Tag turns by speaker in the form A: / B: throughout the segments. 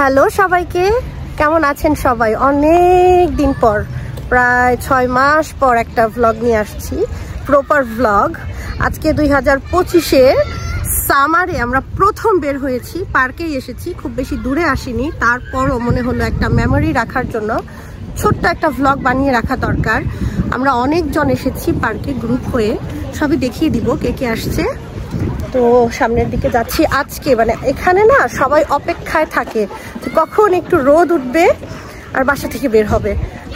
A: Hello সবাইকে, কেমন আছেন সবাই? অনেক দিন পর, প্রায় 6 মাস পর একটা ভ্লগ নিয়ে আসছি, প্রপার ভ্লগ। আজকে 2025-এর সামারে আমরা প্রথম বের হয়েছি, পার্কেই এসেছি, খুব বেশি দূরে আসিনি। তারপরও মনে হলো একটা মেমোরি রাখার জন্য ছোট্ট একটা ভ্লগ বানিয়ে রাখা দরকার। আমরা অনেকজন এসেছি পার্কে গ্রুপ হয়ে, সবই দেখিয়ে দিব কে কে আসছে। তো সামনের দিকে যাচ্ছি আজকে, মানে এখানে না সবাই অপেক্ষায় থাকে কখন একটু রোদ উঠবে আর বাসা থেকে বের হবে।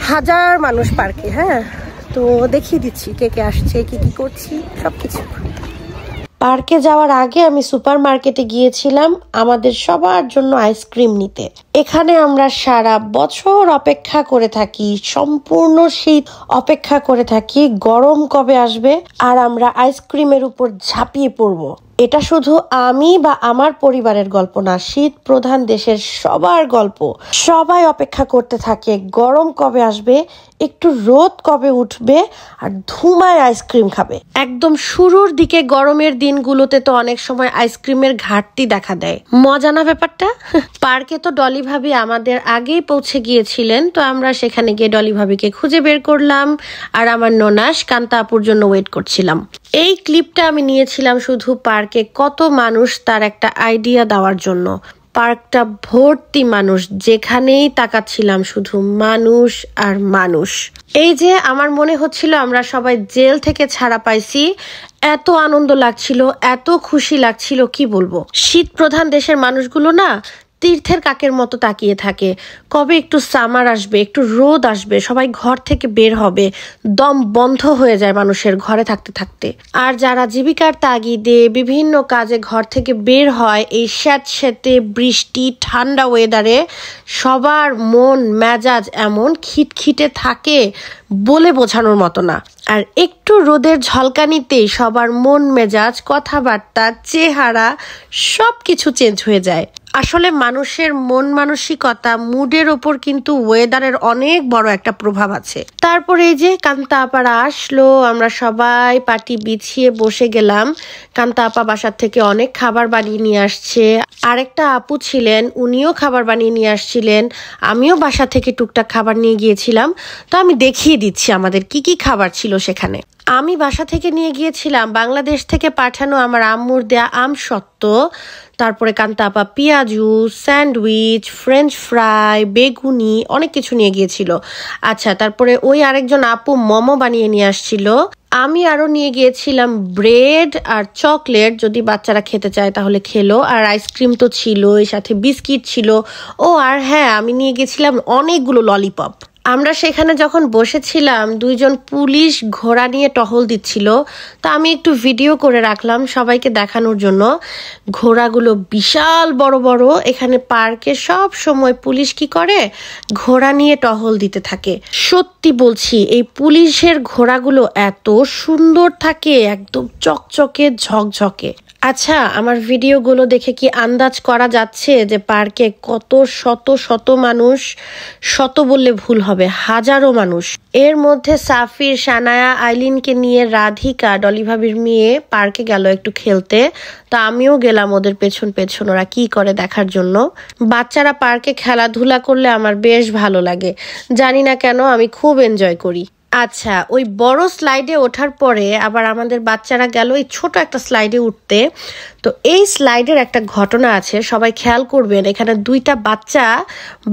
A: হাজার মানুষ পার্কে। হ্যাঁ, তো দেখিয়ে দিচ্ছি কে কে আসছে, কি কি করছি, সবকিছু। পার্কে যাওয়ার আগে আমি সুপার মার্কেটে গিয়েছিলাম আমাদের সবার জন্য আইসক্রিম নিতে। এখানে আমরা সারা বছর অপেক্ষা করে থাকি, সম্পূর্ণ শীত অপেক্ষা করে থাকি গরম কবে আসবে আর আমরা আইসক্রিমের উপর ঝাঁপিয়ে পড়বো। এটা শুধু আমি বা আমার পরিবারের গল্প না, শীত প্রধান দেশের সবার গল্প। সবাই অপেক্ষা করতে থাকে গরম কবে আসবে, একটু রোদ কবে উঠবে আর ধুমায় আইসক্রিম খাবে। একদম শুরুর দিকে গরমের দিনগুলোতে তো অনেক সময় আইসক্রিমের ঘাটতি দেখা দেয়। মজা না ব্যাপারটা? পার্কে তো ডলি ভাবি আমাদের আগেই পৌঁছে গিয়েছিলেন, তো আমরা সেখানে গিয়ে ডলি ভাবিকে খুঁজে বের করলাম আর আমার ননাস কান্তা আপুর জন্য ওয়েট করছিলাম। এই ক্লিপটা আমি নিয়েছিলাম শুধু পার্কে কত মানুষ তার একটা আইডিয়া দেওয়ার জন্য। পার্কটা ভর্তি মানুষ, যেখানেই তাকাচ্ছিলাম শুধু মানুষ আর মানুষ। এই যে আমার মনে হচ্ছিল আমরা সবাই জেল থেকে ছাড়া পাইছি, এত আনন্দ লাগছিল, এত খুশি লাগছিল, কি বলবো। শীত প্রধান দেশের মানুষগুলো না তীর্থের কাকের মতো তাকিয়ে থাকে, কবে একটু সামার আসবে, একটু রোদ আসবে, সবাই ঘর থেকে বের হবে। দম বন্ধ হয়ে যায় মানুষের ঘরে থাকতে থাকতে। আর যারা জীবিকার তাগিদে বিভিন্ন কাজে ঘর থেকে বের হয় এই স্যাঁতস্যাঁতে বৃষ্টি ঠান্ডা ওয়েদারে, সবার মন মেজাজ এমন খিটখিটে থাকে বলে বোঝানোর মতো না। আর একটু রোদের ঝলকানিতেই সবার মন মেজাজ, কথাবার্তা, চেহারা সবকিছু চেঞ্জ হয়ে যায়। আসলে মানুষের মন মানসিকতা, মুডের ওপর কিন্তু ওয়েদারের অনেক বড় একটা প্রভাব আছে। তারপরে এই যে কান্তা আপারা আসলো, আমরা সবাই পাটি বিছিয়ে বসে গেলাম। কান্তা আপা বাসার থেকে অনেক খাবার বানিয়ে নিয়ে আসছে। আরেকটা আপু ছিলেন, উনিও খাবার বানিয়ে নিয়ে আসছিলেন। আমিও বাসা থেকে টুকটাক খাবার নিয়ে গিয়েছিলাম, তো আমি দেখিয়ে দিচ্ছি আমাদের কি কি খাবার ছিল সেখানে। আমি বাসা থেকে নিয়ে গিয়েছিলাম বাংলাদেশ থেকে পাঠানো আমার আম্মুর দেয়া আমসত্ত্ব, তারপরে কান্তা আপা পেঁয়াজু, স্যান্ডউইচ, ফ্রেঞ্চ ফ্রাই, বেগুনি, অনেক কিছু নিয়ে গিয়েছিল। আচ্ছা, তারপরে ওই আরেকজন আপু মোমো বানিয়ে নিয়ে আসছিল। আমি আরো নিয়ে গিয়েছিলাম ব্রেড আর চকলেট, যদি বাচ্চারা খেতে চায় তাহলে খেলো। আর আইসক্রিম তো ছিল, এর সাথে বিস্কিট ছিল। ও আর হ্যাঁ, আমি নিয়ে গেছিলাম অনেকগুলো ললিপপ। আমরা সেখানে যখন বসেছিলাম দুইজন পুলিশ ঘোড়া নিয়ে টহল দিচ্ছিল, তা আমি একটু ভিডিও করে রাখলাম সবাইকে দেখানোর জন্য। ঘোড়াগুলো বিশাল বড় বড়। এখানে পার্কে সব সময় পুলিশ কি করে, ঘোড়া নিয়ে টহল দিতে থাকে। সত্যি বলছি, এই পুলিশের ঘোড়াগুলো এত সুন্দর থাকে, একদম চকচকে ঝকঝকে। আচ্ছা, আমার ভিডিওগুলো দেখে কি আন্দাজ করা যাচ্ছে যে পার্কে কত শত শত মানুষ? শত বললে ভুল হবে, হাজারো মানুষ। এর মধ্যে সাফির, সানায়া, আইলিনকে নিয়ে রাধিকা, ডলি ভাবির মেয়ে, পার্কে গেল একটু খেলতে। তা আমিও গেলাম ওদের পেছন পেছন ওরা কি করে দেখার জন্য। বাচ্চারা পার্কে খেলাধুলা করলে আমার বেশ ভালো লাগে, জানি না কেন, আমি খুব এনজয় করি। আচ্ছা, ওই বড় স্লাইডে ওঠার পরে আবার আমাদের বাচ্চারা গেল এই ছোট একটা স্লাইডে উঠতে। তো এই স্লাইডের একটা ঘটনা আছে, সবাই খেয়াল করবেন। এখানে দুইটা বাচ্চা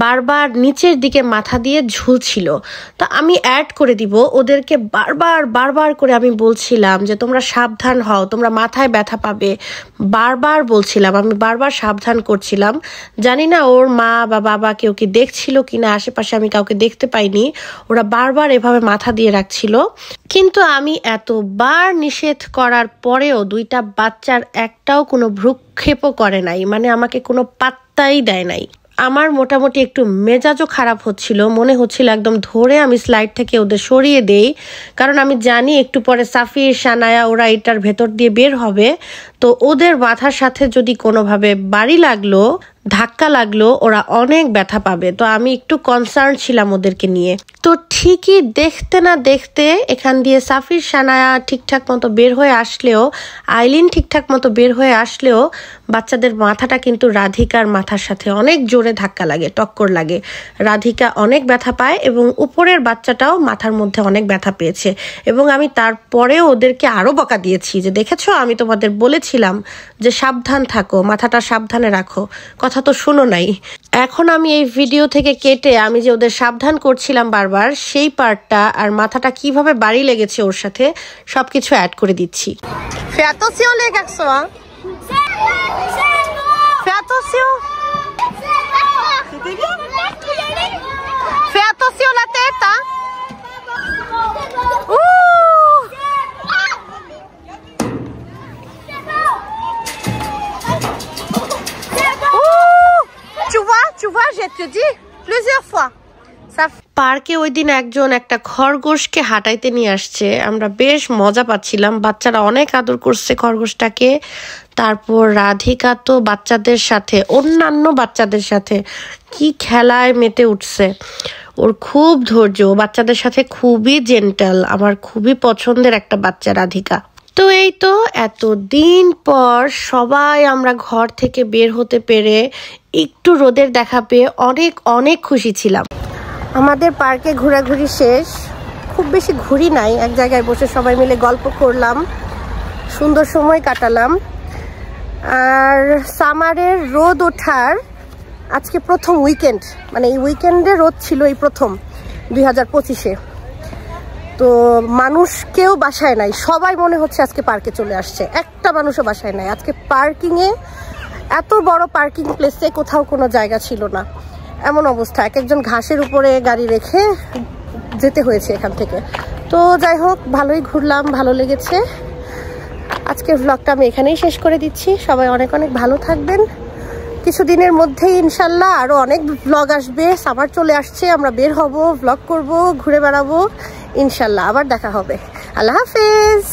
A: বারবার নিচের দিকে মাথা দিয়ে ঝুলছিল। তো আমি অ্যাড করে দিব, ওদেরকে বারবার বারবার করে আমি বলছিলাম যে তোমরা সাবধান হও, তোমরা মাথায় ব্যথা পাবে, বারবার বলছিলাম, আমি বারবার সাবধান করছিলাম। জানি না ওর মা বা বাবা কেউ কি দেখছিল কিনা, আশেপাশে আমি কাউকে দেখতে পাইনি। ওরা বারবার এভাবে মাথা দিয়ে রাখছিল, কিন্তু আমি এতবার নিষেধ করার পরেও দুইটা বাচ্চার একটাও কোনো ভ্রুক্ষেপও করে নাই, মানে আমাকে কোনো পাত্তাই দেয় নাই। আমার মোটামুটি একটু মেজাজও খারাপ হচ্ছিল, মনে হচ্ছিল একদম ধরে আমি স্লাইড থেকে ওদের সরিয়ে দেই, কারণ আমি জানি একটু পরে সাফির, সানায়া ওরা এটার ভেতর দিয়ে বের হবে, তো ওদের মাথার সাথে যদি কোনোভাবে বাড়ি লাগলো, ধাক্কা লাগলো, ওরা অনেক ব্যথা পাবে। তো আমি একটু কনসার্ন ছিলাম ওদেরকে নিয়ে। তো ঠিকই দেখতে না দেখতে এখান দিয়ে সাফির, সানায়া ঠিকঠাক মতো বের হয়ে আসলেও, আইলিন ঠিকঠাক মতো বের হয়ে আসলেও বাচ্চাদের মাথাটা কিন্তু রাধিকার মাথার সাথে অনেক জোরে ধাক্কা লাগে, টক্কর লাগে। রাধিকা অনেক ব্যথা পায় এবং উপরের বাচ্চাটাও মাথার মধ্যে অনেক ব্যথা পেয়েছে। এবং আমি তারপরেও ওদেরকে আরও বকা দিয়েছি যে দেখেছো, আমি তোমাদের বলেছিলাম যে সাবধান থাকো, মাথাটা সাবধানে রাখো, কথা তো শুনো নাই। এখন আমি এই ভিডিও থেকে কেটে আমি যে ওদের সাবধান করছিলাম বারবার সেই পার্টটা আর মাথাটা কিভাবে বাড়ি লেগেছে ওর সাথে সবকিছু অ্যাড করে দিচ্ছি। Fais attention les garçons. Fais attention. C'était bien. Fais attention la tête. Hein. Ouh. Ouh. Tu vois, je te dis plusieurs fois. পার্কে ওই দিন একজন একটা খরগোশকে হাঁটাইতে নিয়ে আসছে, আমরা বেশ মজা পাচ্ছিলাম, বাচ্চারা অনেক আদর করছে খরগোশটাকে। তারপর রাধিকা তো বাচ্চাদের সাথে, অন্যান্য বাচ্চাদের সাথে কি খেলায় মেতে উঠছে, ওর খুব ধৈর্য, বাচ্চাদের সাথে খুবই জেন্টাল, আমার খুবই পছন্দের একটা বাচ্চা রাধিকা। তো এই তো এতদিন পর সবাই আমরা ঘর থেকে বের হতে পেরে একটু রোদের দেখা পেয়ে অনেক অনেক খুশি ছিলাম। আমাদের পার্কে ঘোরাঘুরি শেষ, খুব বেশি ঘুরি নাই, এক জায়গায় বসে সবাই মিলে গল্প করলাম, সুন্দর সময় কাটালাম। আর সামারের রোদ ওঠার আজকে প্রথম উইকেন্ড, মানে এই উইকেন্ডে রোদ ছিল এই প্রথম 2025-এ। তো মানুষ কেউ বাসায় নাই, সবাই মনে হচ্ছে আজকে পার্কে চলে আসছে, একটা মানুষও বাসায় নাই। আজকে পার্কিংয়ে, এত বড় পার্কিং প্লেসে কোথাও কোনো জায়গা ছিল না, এমন অবস্থা, এক একজন ঘাসের উপরে গাড়ি রেখে যেতে হয়েছে এখান থেকে। তো যাই হোক, ভালোই ঘুরলাম, ভালো লেগেছে। আজকের ভ্লগটা আমি এখানেই শেষ করে দিচ্ছি। সবাই অনেক অনেক ভালো থাকবেন। কিছুদিনের মধ্যেই ইনশাল্লাহ আরও অনেক ভ্লগ আসবে, সামার চলে আসছে, আমরা বের হব, ভ্লগ করব, ঘুরে বেড়াবো, ইনশাল্লাহ আবার দেখা হবে। আল্লাহ হাফেজ।